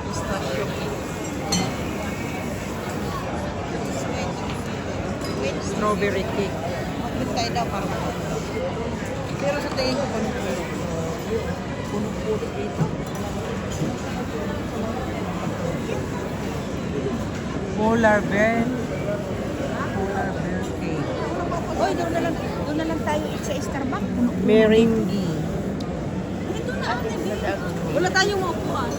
pistachio cake. Strawberry cake. Tayo daw parang. Pero sa tingin ko punong-puno. Puno-puno dito. Polar bear. Polar bear cake. Oy, doon na lang tayo sa Starbucks. Meringue. Ito na ate. Wala tayong maupuan.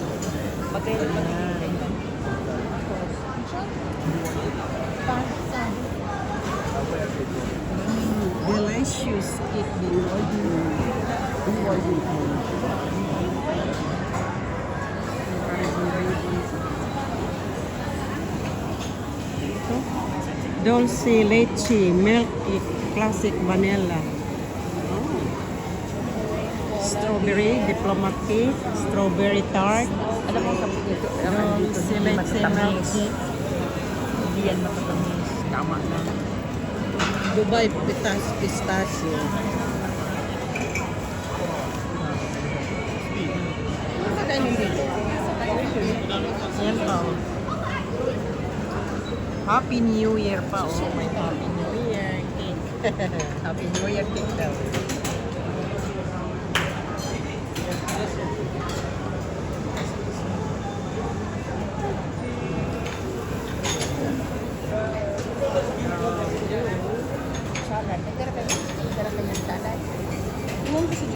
Delicious cake. Dulce leche, milk cake, classic vanilla. Strawberry, diplomat cake, strawberry tart. Alam mo sa dito. Dulce leche, milk cake. Hindi yan matatamis. Tama na. Dubai pistachio. Ano tayo dito? Yan pa oh. Happy New Year pa oh. May Happy New Year cake. Happy New Year cake daw.